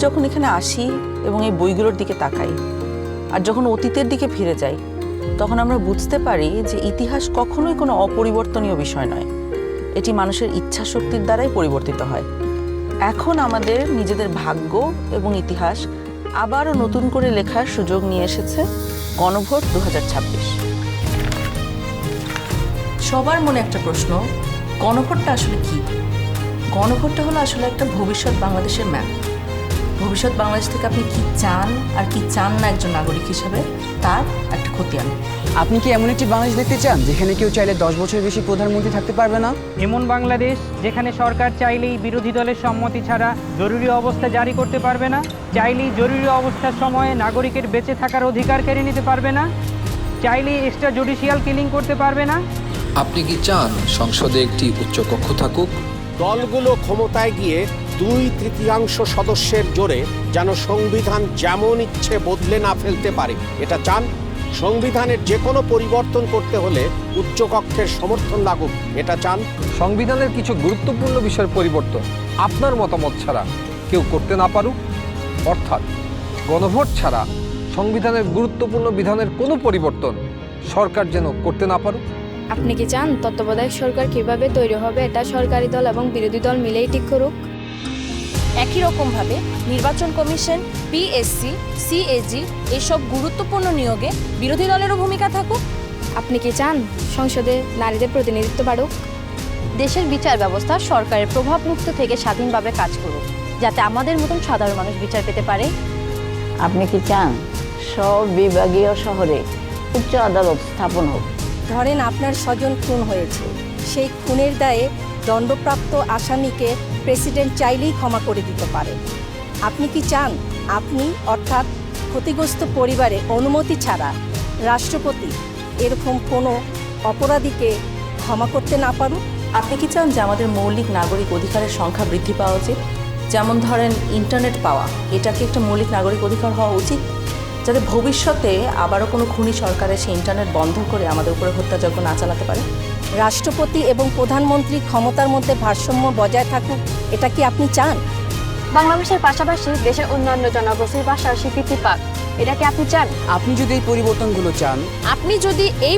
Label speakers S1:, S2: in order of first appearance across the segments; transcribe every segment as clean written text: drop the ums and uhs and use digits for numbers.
S1: যখন এখানে আসি এবং এই বইগুলোর দিকে তাকাই আর যখন অতীতের দিকে ফিরে যাই, তখন আমরা বুঝতে পারি যে ইতিহাস কখনোই কোনো অপরিবর্তনীয় বিষয় নয়। এটি মানুষের ইচ্ছা শক্তির দ্বারাই পরিবর্তিত হয়। এখন আমাদের নিজেদের ভাগ্য এবং ইতিহাস আবারও নতুন করে লেখার সুযোগ নিয়ে এসেছে গণভোট 2026। সবার মনে একটা প্রশ্ন, গণভোটটা আসলে কি? গণভোটটা হলো আসলে একটা ভবিষ্যৎ বাংলাদেশের ম্যাপ। ভবিষ্যৎ বাংলাদেশ থেকে আপনি কি চান আর কি চান না একজন নাগরিক হিসেবে, তার একটা খতিয়ান।
S2: আপনি কি এমন একটি বাংলাদেশ দেখতে চান যেখানে কেউ চাইলে 10 বছর বেশি প্রধানমন্ত্রী থাকতে পারবে না?
S3: এমন বাংলাদেশ যেখানে সরকার চাইলেই বিরোধী দলের সম্মতি ছাড়া জরুরি অবস্থা জারি করতে পারবে না, চাইলেই জরুরি অবস্থার সময়ে নাগরিকের বেঁচে থাকার অধিকার কেড়ে নিতে পারবে না, চাইলেই এক্সট্রা জুডিশিয়াল কিলিং করতে পারবে না।
S4: আপনি কি চান সংসদে একটি উচ্চকক্ষ থাকুক?
S5: দলগুলো ক্ষমতায় গিয়ে 2/3 সদস্যের জোরে যেন সংবিধান যেমন ইচ্ছে বদলে না ফেলতে পারে, এটা চান? সংবিধানের যে কোনো পরিবর্তন করতে হলে উচ্চকক্ষের সমর্থন লাগুক, এটা চান?
S6: সংবিধানের কিছু গুরুত্বপূর্ণ বিষয়ের পরিবর্তন আপনার মতামত ছাড়া কেউ করতে না পারুক, অর্থাৎ গণভোট ছাড়া সংবিধানের গুরুত্বপূর্ণ বিধানের কোনো পরিবর্তন সরকার যেন করতে না পারুক।
S7: আপনি কি চান তত্ত্বাবধায়ক সরকার কিভাবে তৈরি হবে এটা সরকারি দল এবং বিরোধী দল মিলেই ঠিক করুক?
S8: একই রকমভাবে নির্বাচন কমিশন, পিএসসি, সিএজি এসব গুরুত্বপূর্ণ নিয়োগে বিরোধী দলেরও ভূমিকা থাকুক।
S7: আপনি কি চান সংসদে নারীদের প্রতিনিধিত্ব বাড়ুক?
S8: দেশের বিচার ব্যবস্থা সরকারের প্রভাব মুক্ত থেকে স্বাধীনভাবে কাজ করুক, যাতে আমাদের মতন সাধারণ মানুষ বিচার পেতে পারে।
S9: আপনি কি চান সব বিভাগীয় শহরে উচ্চ আদালত স্থাপন হোক?
S10: ধরেন আপনার স্বজন খুন হয়েছে, সেই খুনের দায়ে দণ্ডপ্রাপ্ত আসামিকে প্রেসিডেন্ট চাইলেই ক্ষমা করে দিতে পারে। আপনি কি চান আপনি অর্থাৎ ক্ষতিগ্রস্ত পরিবারে অনুমতি ছাড়া রাষ্ট্রপতি এরকম কোনো অপরাধীকে ক্ষমা করতে না পারুক?
S1: আপনি কি চান যে আমাদের মৌলিক নাগরিক অধিকারের সংখ্যা বৃদ্ধি পাওয়া উচিত? যেমন ধরেন ইন্টারনেট পাওয়া, এটা কি একটা মৌলিক নাগরিক অধিকার হওয়া উচিত, যাতে ভবিষ্যতে আবারও কোনো খুনি সরকারের সেই ইন্টারনেট বন্ধ করে আমাদের উপরে হত্যাযজ্ঞ না চালাতে পারে?
S10: রাষ্ট্রপতি এবং প্রধানমন্ত্রী ক্ষমতার মধ্যে ভারসাম্য বজায় থাকুক, এটা কি আপনি চান?
S8: বাংলাদেশের পাশাপাশি দেশের অন্যান্য জনগোষ্ঠীর ভাষার স্বীকৃতি পাক, এটা কি আপনি চান?
S2: আপনি যদি এই পরিবর্তনগুলো চান,
S8: আপনি যদি এই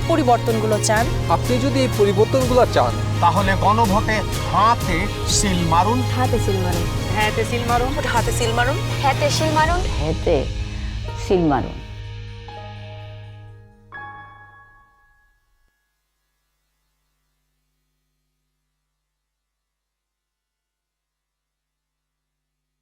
S8: পরিবর্তনগুলো চান,
S5: তাহলে গণভোটে হাতে সিল মারুন।
S7: হাতে সিল মারুন।
S8: হ্যাঁতে সিল মারুন।
S1: হাতে সিল মারুন।
S8: হ্যাঁতে সিল মারুন।
S9: হেতে সিল মারুন।